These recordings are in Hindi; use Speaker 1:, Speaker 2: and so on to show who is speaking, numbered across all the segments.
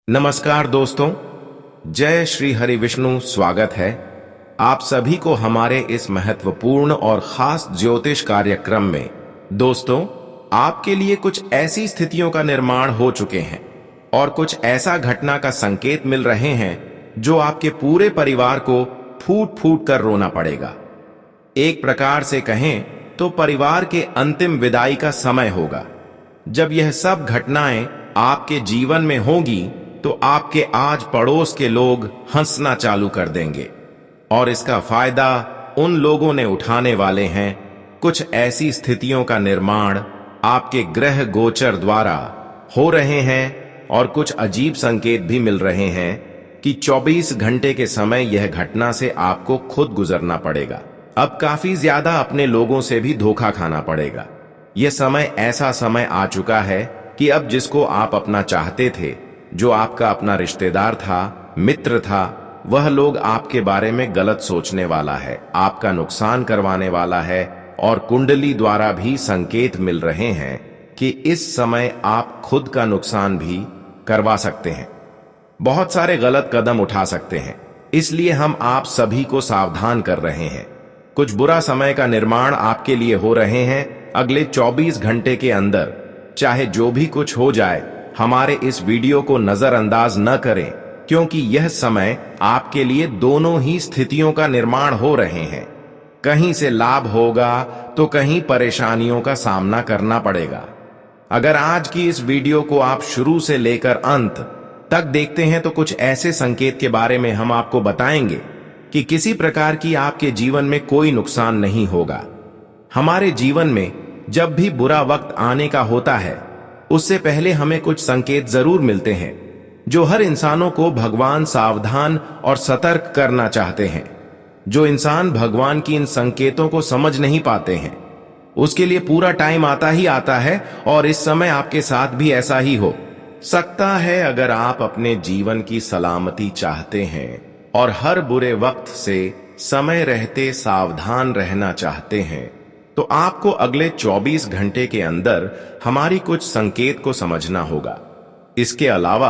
Speaker 1: नमस्कार दोस्तों, जय श्री हरि विष्णु। स्वागत है आप सभी को हमारे इस महत्वपूर्ण और खास ज्योतिष कार्यक्रम में। दोस्तों, आपके लिए कुछ ऐसी स्थितियों का निर्माण हो चुके हैं और कुछ ऐसा घटना का संकेत मिल रहे हैं जो आपके पूरे परिवार को फूट फूट कर रोना पड़ेगा। एक प्रकार से कहें तो परिवार के अंतिम विदाई का समय होगा। जब यह सब घटनाएं आपके जीवन में होंगी तो आपके आज पड़ोस के लोग हंसना चालू कर देंगे और इसका फायदा उन लोगों ने उठाने वाले हैं। कुछ ऐसी स्थितियों का निर्माण आपके ग्रह गोचर द्वारा हो रहे हैं और कुछ अजीब संकेत भी मिल रहे हैं कि 24 घंटे के समय यह घटना से आपको खुद गुजरना पड़ेगा। अब काफी ज्यादा अपने लोगों से भी धोखा खाना पड़ेगा। यह समय ऐसा समय आ चुका है कि अब जिसको आप अपना चाहते थे, जो आपका अपना रिश्तेदार था, मित्र था, वह लोग आपके बारे में गलत सोचने वाला है, आपका नुकसान करवाने वाला है। और कुंडली द्वारा भी संकेत मिल रहे हैं कि इस समय आप खुद का नुकसान भी करवा सकते हैं, बहुत सारे गलत कदम उठा सकते हैं। इसलिए हम आप सभी को सावधान कर रहे हैं। कुछ बुरा समय का निर्माण आपके लिए हो रहे हैं अगले 24 घंटे के अंदर। चाहे जो भी कुछ हो जाए, हमारे इस वीडियो को नजरअंदाज न करें, क्योंकि यह समय आपके लिए दोनों ही स्थितियों का निर्माण हो रहे हैं। कहीं से लाभ होगा तो कहीं परेशानियों का सामना करना पड़ेगा। अगर आज की इस वीडियो को आप शुरू से लेकर अंत तक देखते हैं तो कुछ ऐसे संकेत के बारे में हम आपको बताएंगे कि किसी प्रकार की आपके जीवन में कोई नुकसान नहीं होगा। हमारे जीवन में जब भी बुरा वक्त आने का होता है, उससे पहले हमें कुछ संकेत जरूर मिलते हैं जो हर इंसानों को भगवान सावधान और सतर्क करना चाहते हैं। जो इंसान भगवान की इन संकेतों को समझ नहीं पाते हैं, उसके लिए पूरा टाइम आता ही आता है और इस समय आपके साथ भी ऐसा ही हो सकता है। अगर आप अपने जीवन की सलामती चाहते हैं और हर बुरे वक्त से समय रहते सावधान रहना चाहते हैं, तो आपको अगले 24 घंटे के अंदर हमारी कुछ संकेत को समझना होगा। इसके अलावा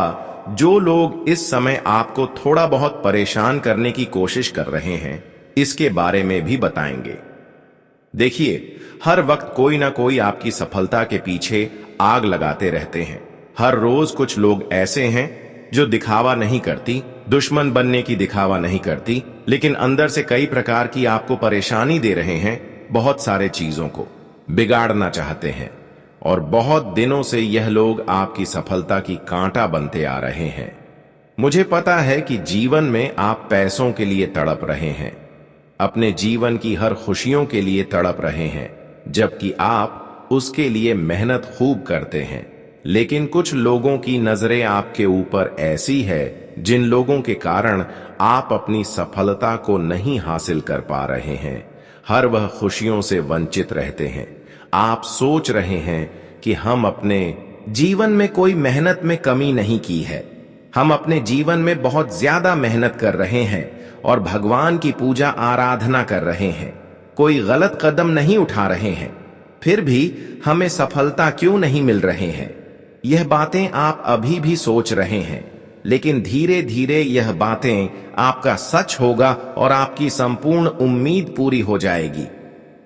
Speaker 1: जो लोग इस समय आपको थोड़ा बहुत परेशान करने की कोशिश कर रहे हैं, इसके बारे में भी बताएंगे। देखिए, हर वक्त कोई ना कोई आपकी सफलता के पीछे आग लगाते रहते हैं। हर रोज कुछ लोग ऐसे हैं जो दिखावा नहीं करती, दुश्मन बनने की दिखावा नहीं करती, लेकिन अंदर से कई प्रकार की आपको परेशानी दे रहे हैं, बहुत सारे चीजों को बिगाड़ना चाहते हैं। और बहुत दिनों से यह लोग आपकी सफलता की कांटा बनते आ रहे हैं। मुझे पता है कि जीवन में आप पैसों के लिए तड़प रहे हैं, अपने जीवन की हर खुशियों के लिए तड़प रहे हैं, जबकि आप उसके लिए मेहनत खूब करते हैं। लेकिन कुछ लोगों की नजरें आपके ऊपर ऐसी है जिन लोगों के कारण आप अपनी सफलता को नहीं हासिल कर पा रहे हैं। हर वह खुशियों से वंचित रहते हैं। आप सोच रहे हैं कि हम अपने जीवन में कोई मेहनत में कमी नहीं की है, हम अपने जीवन में बहुत ज्यादा मेहनत कर रहे हैं और भगवान की पूजा आराधना कर रहे हैं, कोई गलत कदम नहीं उठा रहे हैं, फिर भी हमें सफलता क्यों नहीं मिल रहे हैं। यह बातें आप अभी भी सोच रहे हैं, लेकिन धीरे धीरे यह बातें आपका सच होगा और आपकी संपूर्ण उम्मीद पूरी हो जाएगी।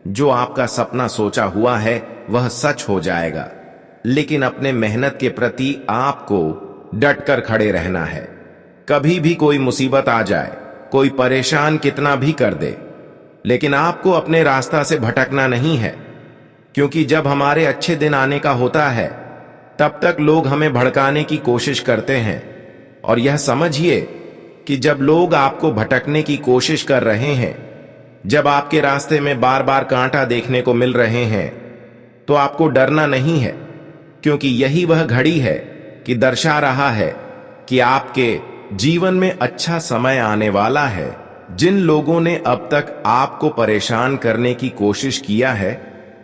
Speaker 1: जो आपका सपना सोचा हुआ है वह सच हो जाएगा। लेकिन अपने मेहनत के प्रति आपको डटकर खड़े रहना है। कभी भी कोई मुसीबत आ जाए, कोई परेशान कितना भी कर दे, लेकिन आपको अपने रास्ता से भटकना नहीं है। क्योंकि जब हमारे अच्छे दिन आने का होता है, तब तक लोग हमें भड़काने की कोशिश करते हैं। और यह समझिए कि जब लोग आपको भटकने की कोशिश कर रहे हैं, जब आपके रास्ते में बार बार कांटा देखने को मिल रहे हैं, तो आपको डरना नहीं है, क्योंकि यही वह घड़ी है कि दर्शा रहा है कि आपके जीवन में अच्छा समय आने वाला है। जिन लोगों ने अब तक आपको परेशान करने की कोशिश किया है,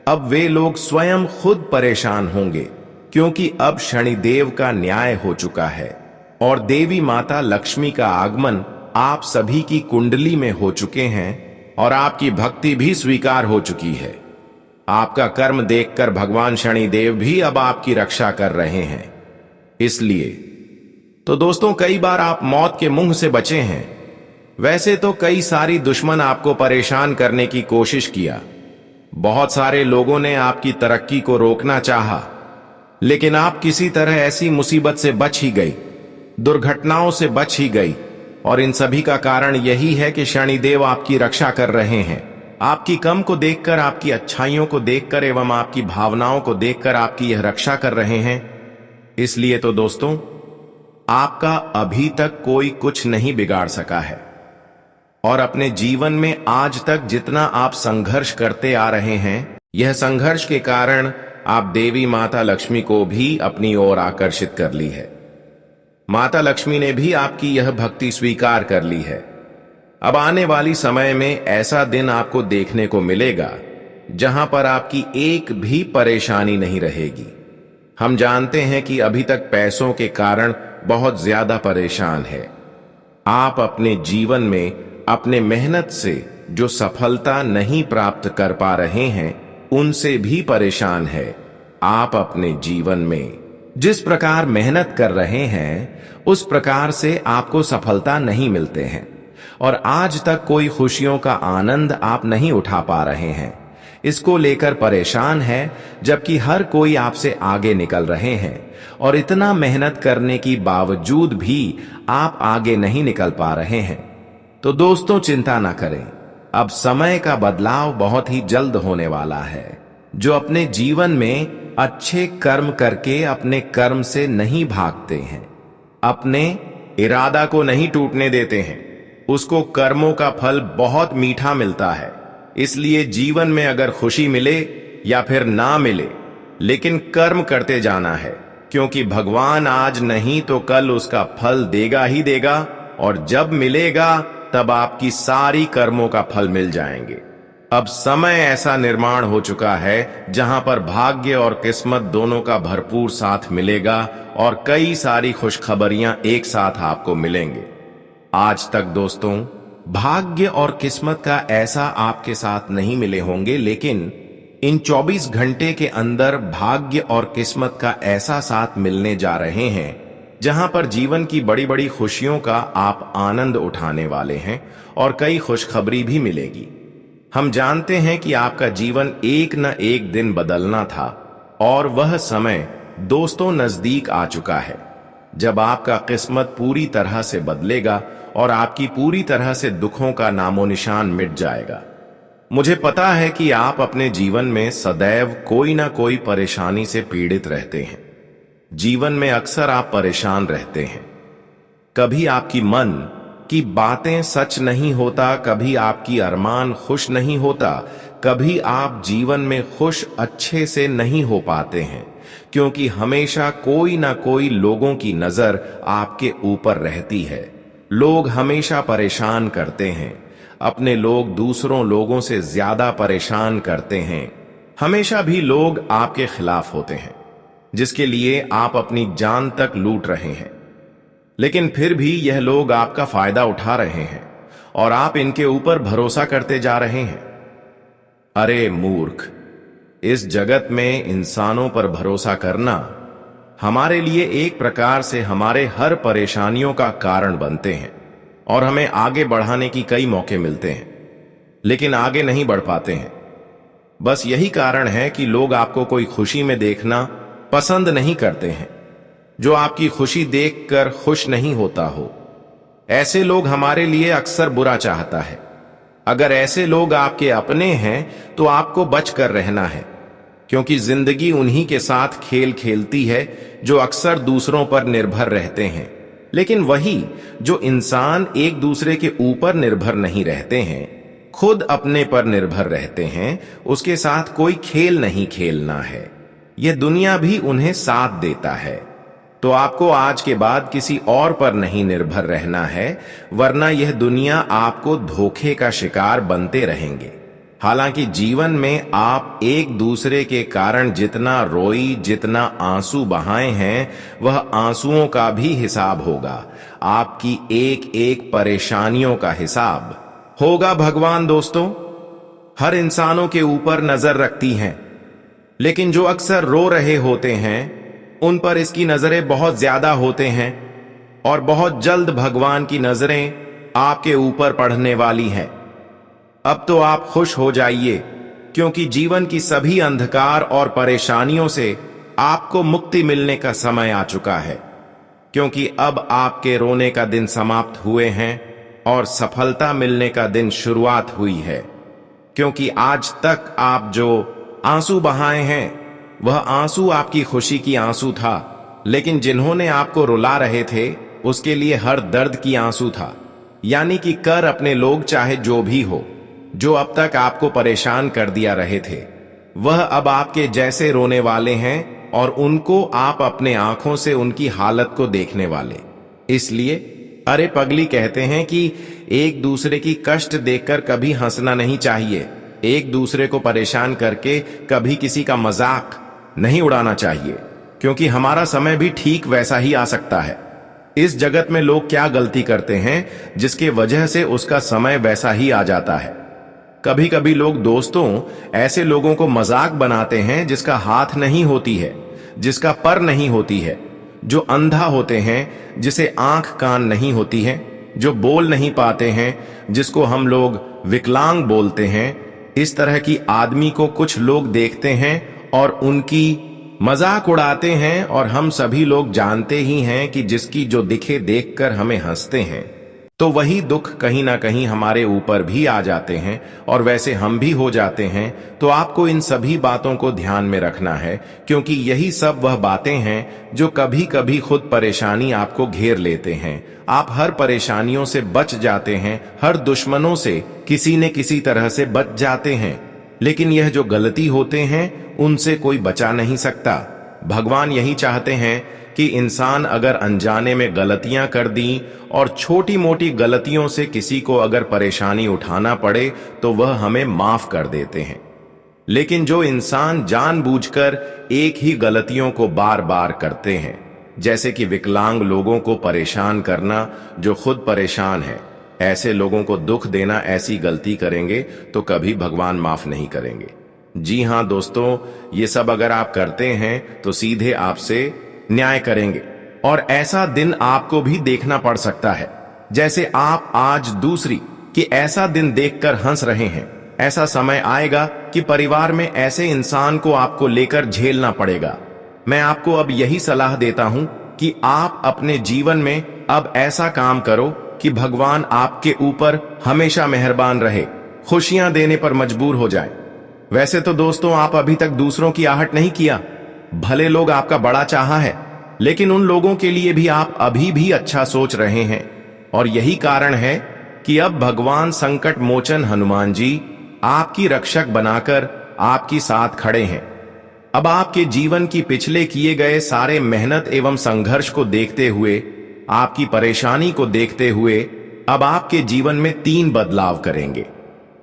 Speaker 1: अब वे लोग स्वयं खुद परेशान होंगे, क्योंकि अब शनिदेव का न्याय हो चुका है और देवी माता लक्ष्मी का आगमन आप सभी की कुंडली में हो चुके हैं और आपकी भक्ति भी स्वीकार हो चुकी है। आपका कर्म देखकर भगवान शनिदेव भी अब आपकी रक्षा कर रहे हैं। इसलिए तो दोस्तों, कई बार आप मौत के मुंह से बचे हैं। वैसे तो कई सारी दुश्मन आपको परेशान करने की कोशिश किया। बहुत सारे लोगों ने आपकी तरक्की को रोकना चाहा, लेकिन आप किसी तरह ऐसी मुसीबत से बच ही गई, दुर्घटनाओं से बच ही गई। और इन सभी का कारण यही है कि शनिदेव आपकी रक्षा कर रहे हैं। आपकी कम को देखकर, आपकी अच्छाइयों को देखकर एवं आपकी भावनाओं को देखकर आपकी यह रक्षा कर रहे हैं। इसलिए तो दोस्तों, आपका अभी तक कोई कुछ नहीं बिगाड़ सका है। और अपने जीवन में आज तक जितना आप संघर्ष करते आ रहे हैं, यह संघर्ष के कारण आप देवी माता लक्ष्मी को भी अपनी ओर आकर्षित कर ली है। माता लक्ष्मी ने भी आपकी यह भक्ति स्वीकार कर ली है। अब आने वाली समय में ऐसा दिन आपको देखने को मिलेगा जहां पर आपकी एक भी परेशानी नहीं रहेगी। हम जानते हैं कि अभी तक पैसों के कारण बहुत ज्यादा परेशान है। आप अपने जीवन में अपने मेहनत से जो सफलता नहीं प्राप्त कर पा रहे हैं, उनसे भी परेशान है। आप अपने जीवन में जिस प्रकार मेहनत कर रहे हैं, उस प्रकार से आपको सफलता नहीं मिलते हैं और आज तक कोई खुशियों का आनंद आप नहीं उठा पा रहे हैं। इसको लेकर परेशान है, जबकि हर कोई आपसे आगे निकल रहे हैं और इतना मेहनत करने की बावजूद भी आप आगे नहीं निकल पा रहे हैं। तो दोस्तों, चिंता ना करें, अब समय का बदलाव बहुत ही जल्द होने वाला है। जो अपने जीवन में अच्छे कर्म करके अपने कर्म से नहीं भागते हैं, अपने इरादा को नहीं टूटने देते हैं, उसको कर्मों का फल बहुत मीठा मिलता है। इसलिए जीवन में अगर खुशी मिले या फिर ना मिले, लेकिन कर्म करते जाना है, क्योंकि भगवान आज नहीं तो कल उसका फल देगा ही देगा। और जब मिलेगा तब आपकी सारी कर्मों का फल मिल जाएंगे। अब समय ऐसा निर्माण हो चुका है जहां पर भाग्य और किस्मत दोनों का भरपूर साथ मिलेगा और कई सारी खुशखबरियां एक साथ आपको मिलेंगे। आज तक दोस्तों, भाग्य और किस्मत का ऐसा आपके साथ नहीं मिले होंगे, लेकिन इन 24 घंटे के अंदर भाग्य और किस्मत का ऐसा साथ मिलने जा रहे हैं जहां पर जीवन की बड़ी बड़ी खुशियों का आप आनंद उठाने वाले हैं और कई खुशखबरी भी मिलेगी। हम जानते हैं कि आपका जीवन एक न एक दिन बदलना था और वह समय दोस्तों नजदीक आ चुका है, जब आपका किस्मत पूरी तरह से बदलेगा और आपकी पूरी तरह से दुखों का नामो निशान मिट जाएगा। मुझे पता है कि आप अपने जीवन में सदैव कोई ना कोई परेशानी से पीड़ित रहते हैं। जीवन में अक्सर आप परेशान रहते हैं। कभी आपकी मन की बातें सच नहीं होता, कभी आपकी अरमान खुश नहीं होता, कभी आप जीवन में खुश अच्छे से नहीं हो पाते हैं, क्योंकि हमेशा कोई ना कोई लोगों की नजर आपके ऊपर रहती है। लोग हमेशा परेशान करते हैं, अपने लोग दूसरों लोगों से ज्यादा परेशान करते हैं। हमेशा भी लोग आपके खिलाफ होते हैं, जिसके लिए आप अपनी जान तक लूट रहे हैं, लेकिन फिर भी यह लोग आपका फायदा उठा रहे हैं और आप इनके ऊपर भरोसा करते जा रहे हैं। अरे मूर्ख, इस जगत में इंसानों पर भरोसा करना हमारे लिए एक प्रकार से हमारे हर परेशानियों का कारण बनते हैं और हमें आगे बढ़ाने की कई मौके मिलते हैं, लेकिन आगे नहीं बढ़ पाते हैं। बस यही कारण है कि लोग आपको कोई खुशी में देखना पसंद नहीं करते हैं, जो आपकी खुशी देखकर खुश नहीं होता हो। ऐसे लोग हमारे लिए अक्सर बुरा चाहता है। अगर ऐसे लोग आपके अपने हैं तो आपको बच कर रहना है, क्योंकि जिंदगी उन्हीं के साथ खेल खेलती है जो अक्सर दूसरों पर निर्भर रहते हैं। लेकिन वही जो इंसान एक दूसरे के ऊपर निर्भर नहीं रहते हैं, खुद अपने पर निर्भर रहते हैं, उसके साथ कोई खेल नहीं खेलना है। यह दुनिया भी उन्हें साथ देता है। तो आपको आज के बाद किसी और पर नहीं निर्भर रहना है, वरना यह दुनिया आपको धोखे का शिकार बनते रहेंगे। हालांकि जीवन में आप एक दूसरे के कारण जितना रोई, जितना आंसू बहाए हैं, वह आंसुओं का भी हिसाब होगा। आपकी एक एक परेशानियों का हिसाब होगा भगवान। दोस्तों, हर इंसानों के ऊपर नजर रखती हैं, लेकिन जो अक्सर रो रहे होते हैं उन पर इसकी नजरें बहुत ज्यादा होते हैं और बहुत जल्द भगवान की नजरें आपके ऊपर पड़ने वाली हैं। अब तो आप खुश हो जाइए, क्योंकि जीवन की सभी अंधकार और परेशानियों से आपको मुक्ति मिलने का समय आ चुका है। क्योंकि अब आपके रोने का दिन समाप्त हुए हैं और सफलता मिलने का दिन शुरुआत हुई है। क्योंकि आज तक आप जो आंसू बहाए हैं, वह आंसू आपकी खुशी की आंसू था, लेकिन जिन्होंने आपको रुला रहे थे उसके लिए हर दर्द की आंसू था। यानी कि कर अपने लोग चाहे जो भी हो, जो अब तक आपको परेशान कर दिया रहे थे, वह अब आपके जैसे रोने वाले हैं और उनको आप अपने आंखों से उनकी हालत को देखने वाले। इसलिए अरे पगली कहते हैं कि एक दूसरे की कष्ट देखकर कभी हंसना नहीं चाहिए, एक दूसरे को परेशान करके कभी किसी का मजाक नहीं उड़ाना चाहिए, क्योंकि हमारा समय भी ठीक वैसा ही आ सकता है। इस जगत में लोग क्या गलती करते हैं जिसके वजह से उसका समय वैसा ही आ जाता है। कभी कभी लोग दोस्तों ऐसे लोगों को मजाक बनाते हैं जिसका हाथ नहीं होती है, जिसका पर नहीं होती है, जो अंधा होते हैं, जिसे आंख कान नहीं होती है, जो बोल नहीं पाते हैं, जिसको हम लोग विकलांग बोलते हैं। इस तरह की आदमी को कुछ लोग देखते हैं और उनकी मजाक उड़ाते हैं, और हम सभी लोग जानते ही हैं कि जिसकी जो दिखे देखकर हमें हंसते हैं, तो वही दुख कहीं ना कहीं हमारे ऊपर भी आ जाते हैं और वैसे हम भी हो जाते हैं। तो आपको इन सभी बातों को ध्यान में रखना है, क्योंकि यही सब वह बातें हैं जो कभी कभी खुद परेशानी आपको घेर लेते हैं। आप हर परेशानियों से बच जाते हैं, हर दुश्मनों से किसी न किसी तरह से बच जाते हैं, लेकिन यह जो गलती होते हैं उनसे कोई बचा नहीं सकता। भगवान यही चाहते हैं कि इंसान अगर अनजाने में गलतियां कर दी और छोटी मोटी गलतियों से किसी को अगर परेशानी उठाना पड़े तो वह हमें माफ कर देते हैं। लेकिन जो इंसान जानबूझकर एक ही गलतियों को बार बार करते हैं, जैसे कि विकलांग लोगों को परेशान करना जो खुद परेशान है, ऐसे लोगों को दुख देना, ऐसी गलती करेंगे तो कभी भगवान माफ नहीं करेंगे। जी हां दोस्तों, ये सब अगर आप करते हैं तो सीधे आपसे न्याय करेंगे, और ऐसा दिन आपको भी देखना पड़ सकता है। जैसे आप आज दूसरी कि ऐसा दिन देखकर हंस रहे हैं, ऐसा समय आएगा कि परिवार में ऐसे इंसान को आपको लेकर झेलना पड़ेगा। मैं आपको अब यही सलाह देता हूं कि आप अपने जीवन में अब ऐसा काम करो कि भगवान आपके ऊपर हमेशा मेहरबान रहे, खुशियां देने पर मजबूर हो जाए। वैसे तो दोस्तों आप अभी तक दूसरों की आहट नहीं किया, भले लोग आपका बड़ा चाहा है, लेकिन उन लोगों के लिए भी आप अभी भी अच्छा सोच रहे हैं। और यही कारण है कि अब भगवान संकट मोचन हनुमान जी आपकी रक्षक बनाकर आपकी साथ खड़े हैं। अब आपके जीवन की पिछले किए गए सारे मेहनत एवं संघर्ष को देखते हुए, आपकी परेशानी को देखते हुए, अब आपके जीवन में 3 बदलाव करेंगे।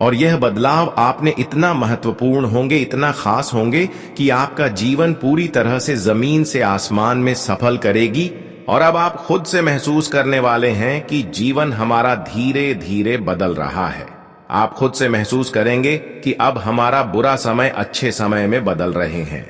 Speaker 1: और यह बदलाव आपने इतना महत्वपूर्ण होंगे, इतना खास होंगे कि आपका जीवन पूरी तरह से जमीन से आसमान में सफल करेगी। और अब आप खुद से महसूस करने वाले हैं कि जीवन हमारा धीरे धीरे बदल रहा है। आप खुद से महसूस करेंगे कि अब हमारा बुरा समय अच्छे समय में बदल रहे हैं।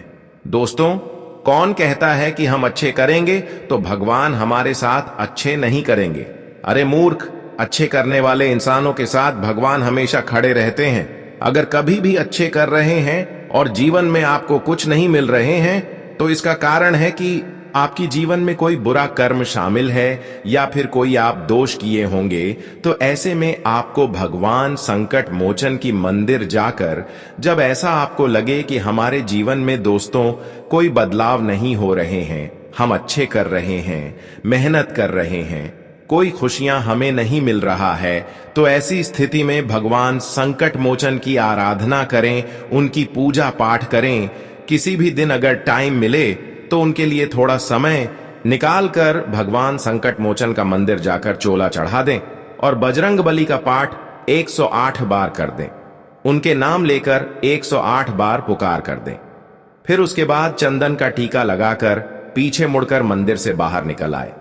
Speaker 1: दोस्तों, कौन कहता है कि हम अच्छे करेंगे तो भगवान हमारे साथ अच्छे नहीं करेंगे? अरे मूर्ख, अच्छे करने वाले इंसानों के साथ भगवान हमेशा खड़े रहते हैं। अगर कभी भी अच्छे कर रहे हैं और जीवन में आपको कुछ नहीं मिल रहे हैं, तो इसका कारण है कि आपकी जीवन में कोई बुरा कर्म शामिल है या फिर कोई आप दोष किए होंगे। तो ऐसे में आपको भगवान संकट मोचन की मंदिर जाकर, जब ऐसा आपको लगे कि हमारे जीवन में दोस्तों कोई बदलाव नहीं हो रहे हैं, हम अच्छे कर रहे हैं, मेहनत कर रहे हैं, कोई खुशियां हमें नहीं मिल रहा है, तो ऐसी स्थिति में भगवान संकट मोचन की आराधना करें, उनकी पूजा पाठ करें। किसी भी दिन अगर टाइम मिले तो उनके लिए थोड़ा समय निकाल कर भगवान संकट मोचन का मंदिर जाकर चोला चढ़ा दें और बजरंग बली का पाठ 108 बार कर दें। उनके नाम लेकर 108 बार पुकार कर दें। फिर उसके बाद चंदन का टीका लगाकर पीछे मुड़कर मंदिर से बाहर निकल आए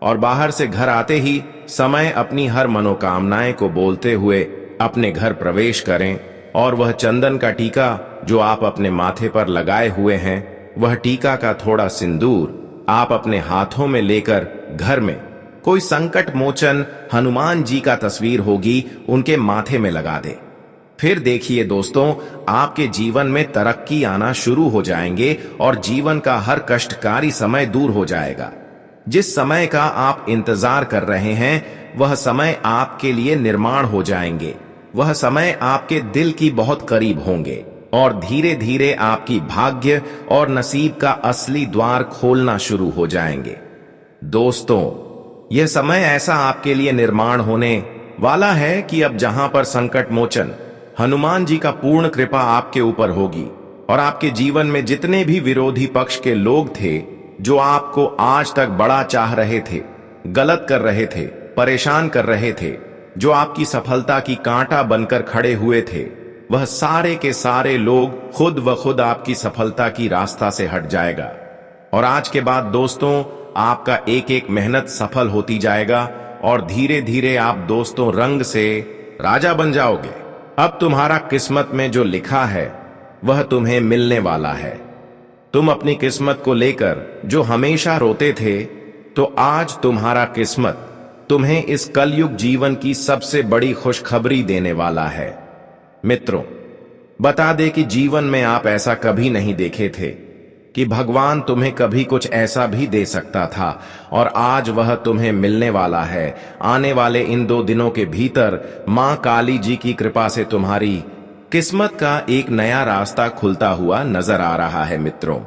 Speaker 1: और बाहर से घर आते ही समय अपनी हर मनोकामनाएं को बोलते हुए अपने घर प्रवेश करें और वह चंदन का टीका जो आप अपने माथे पर लगाए हुए हैं, वह टीका का थोड़ा सिंदूर आप अपने हाथों में लेकर घर में कोई संकट मोचन हनुमान जी का तस्वीर होगी, उनके माथे में लगा दे। फिर देखिए दोस्तों, आपके जीवन में तरक्की आना शुरू हो जाएंगे और जीवन का हर कष्टकारी समय दूर हो जाएगा। जिस समय का आप इंतजार कर रहे हैं, वह समय आपके लिए निर्माण हो जाएंगे। वह समय आपके दिल की बहुत करीब होंगे और धीरे धीरे आपकी भाग्य और नसीब का असली द्वार खोलना शुरू हो जाएंगे। दोस्तों, यह समय ऐसा आपके लिए निर्माण होने वाला है कि अब जहां पर संकट मोचन हनुमान जी का पूर्ण कृपा आपके ऊपर होगी और आपके जीवन में जितने भी विरोधी पक्ष के लोग थे, जो आपको आज तक बड़ा चाह रहे थे, गलत कर रहे थे, परेशान कर रहे थे, जो आपकी सफलता की कांटा बनकर खड़े हुए थे, वह सारे के सारे लोग खुद व खुद आपकी सफलता की रास्ता से हट जाएगा। और आज के बाद दोस्तों, आपका एक एक मेहनत सफल होती जाएगा और धीरे धीरे आप दोस्तों रंग से राजा बन जाओगे। अब तुम्हारा किस्मत में जो लिखा है वह तुम्हें मिलने वाला है। तुम अपनी किस्मत को लेकर जो हमेशा रोते थे, तो आज तुम्हारा किस्मत तुम्हें इस कलयुग जीवन की सबसे बड़ी खुशखबरी देने वाला है। मित्रों, बता दे कि जीवन में आप ऐसा कभी नहीं देखे थे कि भगवान तुम्हें कभी कुछ ऐसा भी दे सकता था, और आज वह तुम्हें मिलने वाला है। आने वाले इन 2 दिनों के भीतर मां काली जी की कृपा से तुम्हारी किस्मत का एक नया रास्ता खुलता हुआ नजर आ रहा है। मित्रों,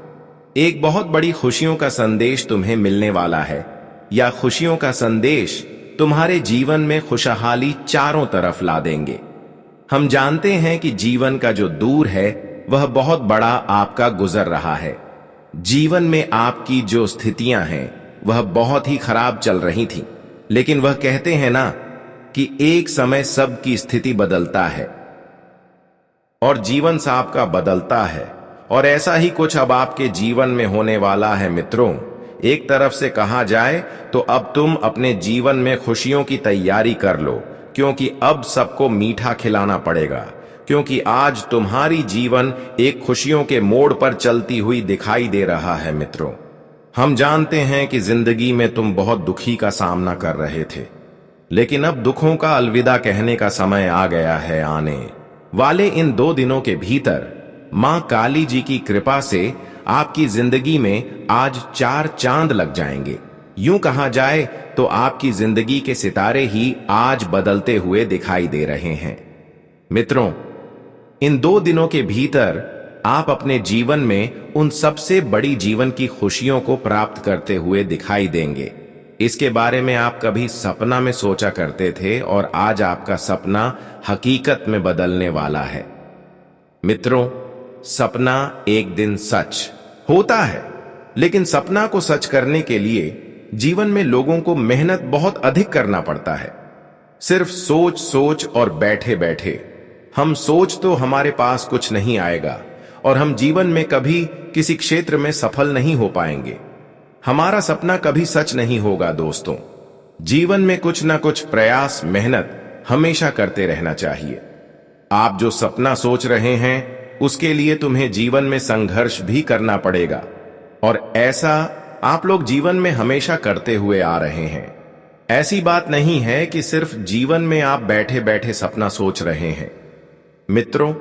Speaker 1: एक बहुत बड़ी खुशियों का संदेश तुम्हें मिलने वाला है। या खुशियों का संदेश तुम्हारे जीवन में खुशहाली चारों तरफ ला देंगे। हम जानते हैं कि जीवन का जो दूर है वह बहुत बड़ा आपका गुजर रहा है। जीवन में आपकी जो स्थितियां हैं वह बहुत ही खराब चल रही थी, लेकिन वह कहते हैं ना कि एक समय सबकी स्थिति बदलता है और जीवन सबका बदलता है, और ऐसा ही कुछ अब आपके जीवन में होने वाला है। मित्रों, एक तरफ से कहा जाए तो अब तुम अपने जीवन में खुशियों की तैयारी कर लो, क्योंकि अब सबको मीठा खिलाना पड़ेगा, क्योंकि आज तुम्हारी जीवन एक खुशियों के मोड़ पर चलती हुई दिखाई दे रहा है। मित्रों, हम जानते हैं कि जिंदगी में तुम बहुत दुखी का सामना कर रहे थे, लेकिन अब दुखों का अलविदा कहने का समय आ गया है। आने वाले इन 2 दिनों के भीतर मां काली जी की कृपा से आपकी जिंदगी में आज 4 चांद लग जाएंगे। यूं कहा जाए तो आपकी जिंदगी के सितारे ही आज बदलते हुए दिखाई दे रहे हैं। मित्रों, इन 2 दिनों के भीतर आप अपने जीवन में उन सबसे बड़ी जीवन की खुशियों को प्राप्त करते हुए दिखाई देंगे। इसके बारे में आप कभी सपना में सोचा करते थे और आज आपका सपना हकीकत में बदलने वाला है। मित्रों, सपना एक दिन सच होता है, लेकिन सपना को सच करने के लिए जीवन में लोगों को मेहनत बहुत अधिक करना पड़ता है। सिर्फ सोच सोच और बैठे बैठे हम सोच तो हमारे पास कुछ नहीं आएगा और हम जीवन में कभी किसी क्षेत्र में सफल नहीं हो पाएंगे। हमारा सपना कभी सच नहीं होगा। दोस्तों, जीवन में कुछ ना कुछ प्रयास, मेहनत हमेशा करते रहना चाहिए। आप जो सपना सोच रहे हैं उसके लिए तुम्हें जीवन में संघर्ष भी करना पड़ेगा, और ऐसा आप लोग जीवन में हमेशा करते हुए आ रहे हैं। ऐसी बात नहीं है कि सिर्फ जीवन में आप बैठे बैठे सपना सोच रहे हैं। मित्रों,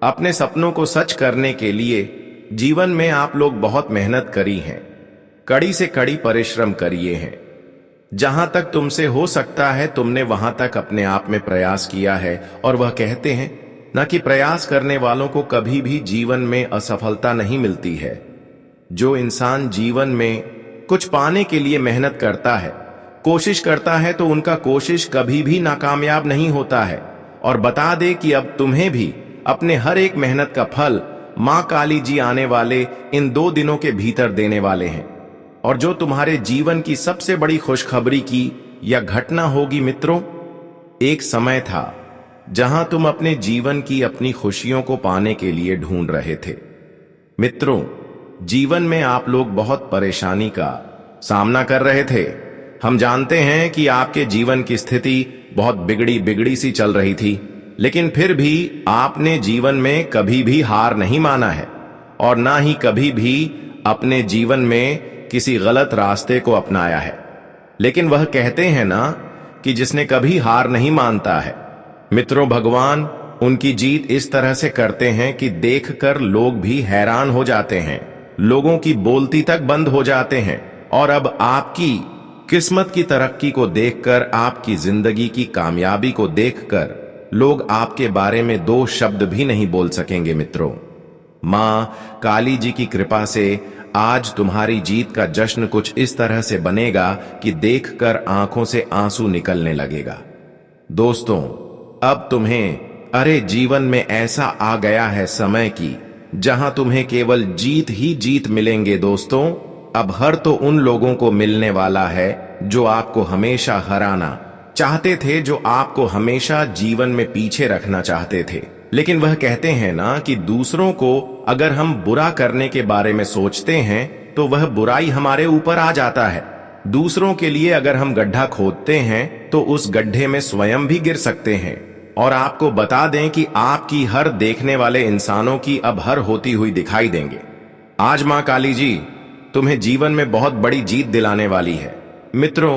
Speaker 1: अपने सपनों को सच करने के लिए जीवन में आप लोग बहुत मेहनत करी है, कड़ी से कड़ी परिश्रम करिए हैं। जहां तक तुमसे हो सकता है तुमने वहां तक अपने आप में प्रयास किया है, और वह कहते हैं न कि प्रयास करने वालों को कभी भी जीवन में असफलता नहीं मिलती है। जो इंसान जीवन में कुछ पाने के लिए मेहनत करता है, कोशिश करता है, तो उनका कोशिश कभी भी नाकामयाब नहीं होता है। और बता दे कि अब तुम्हें भी अपने हर एक मेहनत का फल मां काली जी आने वाले इन 2 दिनों के भीतर देने वाले हैं, और जो तुम्हारे जीवन की सबसे बड़ी खुशखबरी की यह घटना होगी। मित्रों, एक समय था जहां तुम अपने जीवन की अपनी खुशियों को पाने के लिए ढूंढ रहे थे। मित्रों, जीवन में आप लोग बहुत परेशानी का सामना कर रहे थे। हम जानते हैं कि आपके जीवन की स्थिति बहुत बिगड़ी सी चल रही थी, लेकिन फिर भी आपने जीवन में कभी भी हार नहीं माना है और ना ही कभी भी अपने जीवन में किसी गलत रास्ते को अपनाया है। लेकिन वह कहते हैं ना कि जिसने कभी हार नहीं मानता है। मित्रों, भगवान उनकी जीत इस तरह से करते हैं कि देखकर लोग भी हैरान हो जाते हैं, लोगों की बोलती तक बंद हो जाते हैं। और अब आपकी किस्मत की तरक्की को देखकर, आपकी जिंदगी की कामयाबी को देखकर लोग आपके बारे में दो शब्द भी नहीं बोल सकेंगे। मित्रों, मां काली जी की कृपा से आज तुम्हारी जीत का जश्न कुछ इस तरह से बनेगा कि देखकर आंखों से आंसू निकलने लगेगा। दोस्तों, अब तुम्हें जीवन में ऐसा आ गया है समय की जहां तुम्हें केवल जीत ही जीत मिलेंगे। दोस्तों, अब हर तो उन लोगों को मिलने वाला है जो आपको हमेशा हराना चाहते थे, जो आपको हमेशा जीवन में पीछे रखना चाहते थे। लेकिन वह कहते हैं ना कि दूसरों को अगर हम बुरा करने के बारे में सोचते हैं तो वह बुराई हमारे ऊपर आ जाता है। दूसरों के लिए अगर हम गड्ढा खोदते हैं तो उस गड्ढे में स्वयं भी गिर सकते हैं। और आपको बता दें कि आपकी हर देखने वाले इंसानों की अब हर होती हुई दिखाई देंगे। आज मां काली जी तुम्हें जीवन में बहुत बड़ी जीत दिलाने वाली है। मित्रों,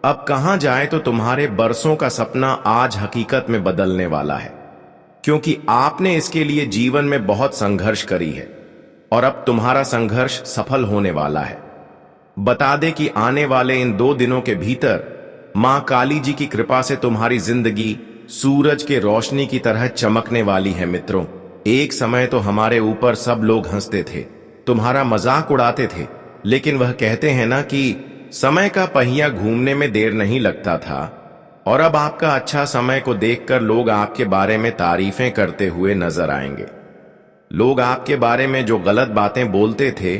Speaker 1: अब कहां जाए तो तुम्हारे बरसों का सपना आज हकीकत में बदलने वाला है, क्योंकि आपने इसके लिए जीवन में बहुत संघर्ष करी है और अब तुम्हारा संघर्ष सफल होने वाला है। बता दे कि आने वाले इन 2 दिनों के भीतर मां काली जी की कृपा से तुम्हारी जिंदगी सूरज के रोशनी की तरह चमकने वाली है। मित्रों, एक समय तो हमारे ऊपर सब लोग हंसते थे, तुम्हारा मजाक उड़ाते थे, लेकिन वह कहते हैं ना कि समय का पहिया घूमने में देर नहीं लगता था। और अब आपका अच्छा समय को देखकर लोग आपके बारे में तारीफें करते हुए नजर आएंगे। लोग आपके बारे में जो गलत बातें बोलते थे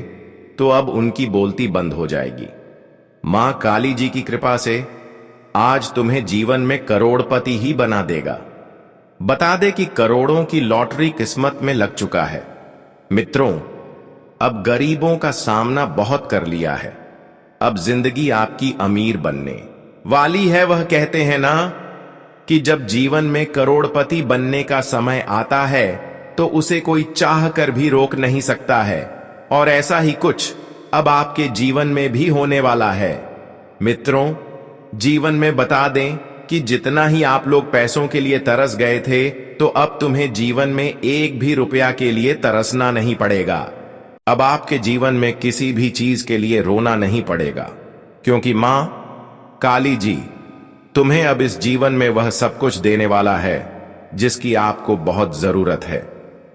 Speaker 1: तो अब उनकी बोलती बंद हो जाएगी। मां काली जी की कृपा से आज तुम्हें जीवन में करोड़पति ही बना देगा। बता दे कि करोड़ों की लॉटरी किस्मत में लग चुका है। मित्रों, अब गरीबों का सामना बहुत कर लिया है, अब जिंदगी आपकी अमीर बनने वाली है। वह कहते हैं ना कि जब जीवन में करोड़पति बनने का समय आता है तो उसे कोई चाह कर भी रोक नहीं सकता है, और ऐसा ही कुछ अब आपके जीवन में भी होने वाला है। मित्रों, जीवन में बता दें कि जितना ही आप लोग पैसों के लिए तरस गए थे, तो अब तुम्हें जीवन में एक भी रुपया के लिए तरसना नहीं पड़ेगा। अब आपके जीवन में किसी भी चीज के लिए रोना नहीं पड़ेगा, क्योंकि मां काली जी तुम्हें अब इस जीवन में वह सब कुछ देने वाला है जिसकी आपको बहुत जरूरत है।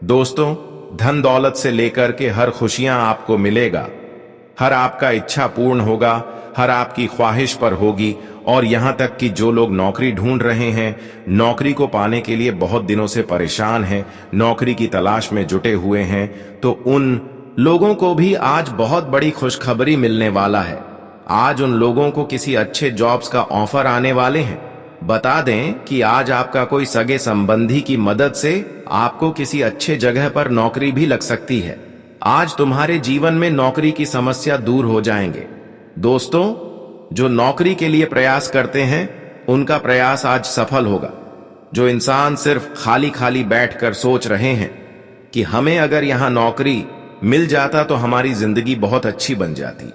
Speaker 1: दोस्तों, धन दौलत से लेकर के हर खुशियां आपको मिलेगा, हर आपका इच्छा पूर्ण होगा, हर आपकी ख्वाहिश पर होगी। और यहां तक कि जो लोग नौकरी ढूंढ रहे हैं, नौकरी को पाने के लिए बहुत दिनों से परेशान हैं, नौकरी की तलाश में जुटे हुए हैं, तो उन लोगों को भी आज बहुत बड़ी खुशखबरी मिलने वाला है। आज उन लोगों को किसी अच्छे जॉब्स का ऑफर आने वाले हैं। बता दें कि आज आपका कोई सगे संबंधी की मदद से आपको किसी अच्छे जगह पर नौकरी भी लग सकती है। आज तुम्हारे जीवन में नौकरी की समस्या दूर हो जाएंगे। दोस्तों, जो नौकरी के लिए प्रयास करते हैं उनका प्रयास आज सफल होगा। जो इंसान सिर्फ खाली खाली बैठकर सोच रहे हैं कि हमें अगर यहां नौकरी मिल जाता तो हमारी जिंदगी बहुत अच्छी बन जाती,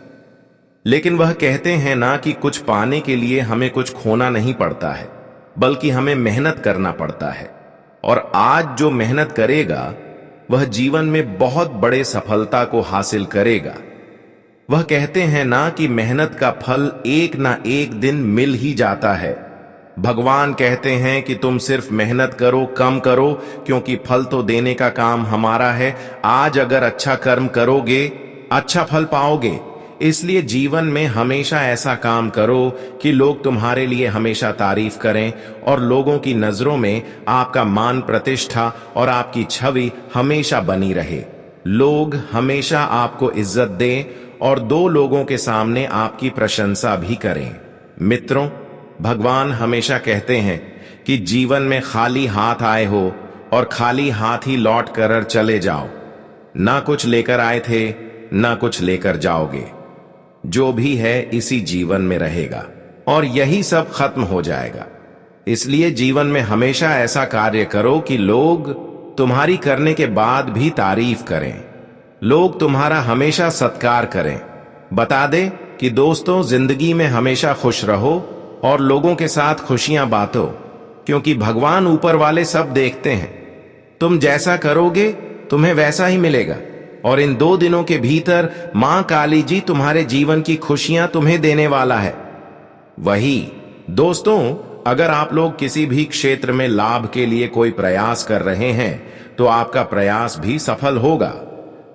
Speaker 1: लेकिन वह कहते हैं ना कि कुछ पाने के लिए हमें कुछ खोना नहीं पड़ता है, बल्कि हमें मेहनत करना पड़ता है। और आज जो मेहनत करेगा वह जीवन में बहुत बड़े सफलता को हासिल करेगा। वह कहते हैं ना कि मेहनत का फल एक ना एक दिन मिल ही जाता है। भगवान कहते हैं कि तुम सिर्फ मेहनत करो, कम करो, क्योंकि फल तो देने का काम हमारा है। आज अगर अच्छा कर्म करोगे, अच्छा फल पाओगे। इसलिए जीवन में हमेशा ऐसा काम करो कि लोग तुम्हारे लिए हमेशा तारीफ करें और लोगों की नजरों में आपका मान प्रतिष्ठा और आपकी छवि हमेशा बनी रहे। लोग हमेशा आपको इज्जत दें और 2 लोगों के सामने आपकी प्रशंसा भी करें। मित्रों, भगवान हमेशा कहते हैं कि जीवन में खाली हाथ आए हो और खाली हाथ ही लौट कर चले जाओ। ना कुछ लेकर आए थे, ना कुछ लेकर जाओगे। जो भी है इसी जीवन में रहेगा और यही सब खत्म हो जाएगा। इसलिए जीवन में हमेशा ऐसा कार्य करो कि लोग तुम्हारी करने के बाद भी तारीफ करें, लोग तुम्हारा हमेशा सत्कार करें। बता दे कि दोस्तों जिंदगी में हमेशा खुश रहो और लोगों के साथ खुशियां बांटो, क्योंकि भगवान ऊपर वाले सब देखते हैं। तुम जैसा करोगे तुम्हें वैसा ही मिलेगा। और इन 2 दिनों के भीतर मां काली जी तुम्हारे जीवन की खुशियां तुम्हें देने वाला है। वही दोस्तों, अगर आप लोग किसी भी क्षेत्र में लाभ के लिए कोई प्रयास कर रहे हैं तो आपका प्रयास भी सफल होगा।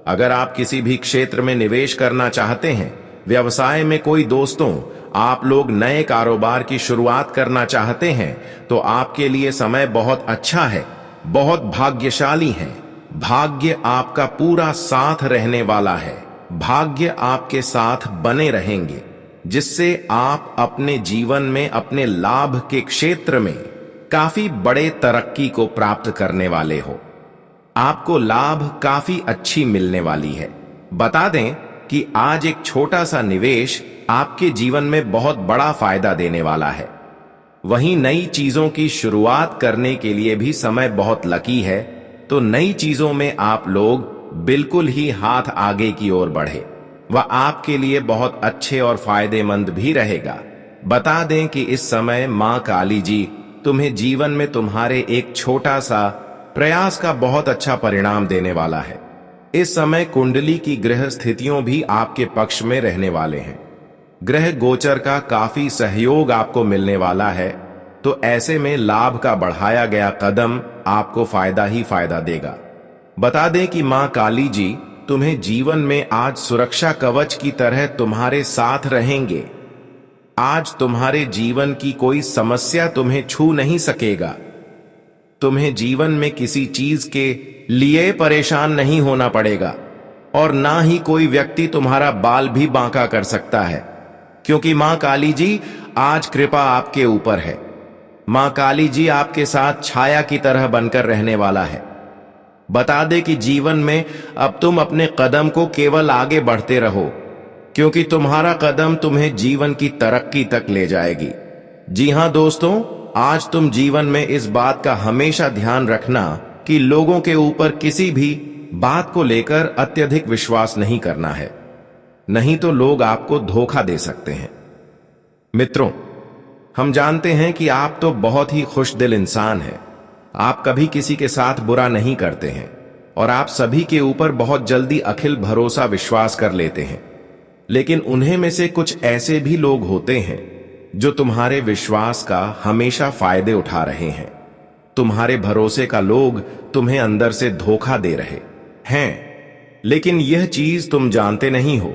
Speaker 1: अगर आप किसी भी क्षेत्र में निवेश करना चाहते हैं, व्यवसाय में कोई दोस्तों आप लोग नए कारोबार की शुरुआत करना चाहते हैं, तो आपके लिए समय बहुत अच्छा है, बहुत भाग्यशाली है। भाग्य आपका पूरा साथ रहने वाला है। भाग्य आपके साथ बने रहेंगे, जिससे आप अपने जीवन में अपने लाभ के क्षेत्र में काफी बड़े तरक्की को प्राप्त करने वाले हो। आपको लाभ काफी अच्छी मिलने वाली है। बता दें कि आज एक छोटा सा निवेश आपके जीवन में बहुत बड़ा फायदा देने वाला है। वहीं नई चीजों की शुरुआत करने के लिए भी समय बहुत लकी है, तो नई चीजों में आप लोग बिल्कुल ही हाथ आगे की ओर बढ़े। वह आपके लिए बहुत अच्छे और फायदेमंद भी रहेगा। बता दें कि इस समय मां काली जी तुम्हें जीवन में तुम्हारे एक छोटा सा प्रयास का बहुत अच्छा परिणाम देने वाला है। इस समय कुंडली की ग्रह स्थितियों भी आपके पक्ष में रहने वाले हैं। ग्रह गोचर का काफी सहयोग आपको मिलने वाला है, तो ऐसे में लाभ का बढ़ाया गया कदम आपको फायदा ही फायदा देगा। बता दें कि मां काली जी तुम्हें जीवन में आज सुरक्षा कवच की तरह तुम्हारे साथ रहेंगे। आज तुम्हारे जीवन की कोई समस्या तुम्हें छू नहीं सकेगा। तुम्हें जीवन में किसी चीज के लिए परेशान नहीं होना पड़ेगा, और ना ही कोई व्यक्ति तुम्हारा बाल भी बांका कर सकता है, क्योंकि मां काली जी आज कृपा आपके ऊपर है। मां काली जी आपके साथ छाया की तरह बनकर रहने वाला है। बता दे कि जीवन में अब तुम अपने कदम को केवल आगे बढ़ते रहो, क्योंकि तुम्हारा कदम तुम्हें जीवन की तरक्की तक ले जाएगी। जी हां दोस्तों, आज तुम जीवन में इस बात का हमेशा ध्यान रखना कि लोगों के ऊपर किसी भी बात को लेकर अत्यधिक विश्वास नहीं करना है, नहीं तो लोग आपको धोखा दे सकते हैं। मित्रों, हम जानते हैं कि आप तो बहुत ही खुशदिल इंसान हैं। आप कभी किसी के साथ बुरा नहीं करते हैं, और आप सभी के ऊपर बहुत जल्दी अखिल भरोसा विश्वास कर लेते हैं। लेकिन उन्हें में से कुछ ऐसे भी लोग होते हैं जो तुम्हारे विश्वास का हमेशा फायदे उठा रहे हैं। तुम्हारे भरोसे का लोग तुम्हें अंदर से धोखा दे रहे हैं, लेकिन यह चीज तुम जानते नहीं हो,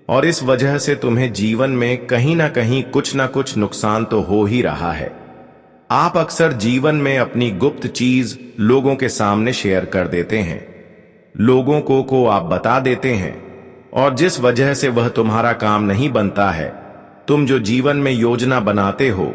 Speaker 1: और इस वजह से तुम्हें जीवन में कहीं ना कहीं कुछ ना कुछ नुकसान तो हो ही रहा है। आप अक्सर जीवन में अपनी गुप्त चीज लोगों के सामने शेयर कर देते हैं, लोगों को आप बता देते हैं, और जिस वजह से वह तुम्हारा काम नहीं बनता है। तुम जो जीवन में योजना बनाते हो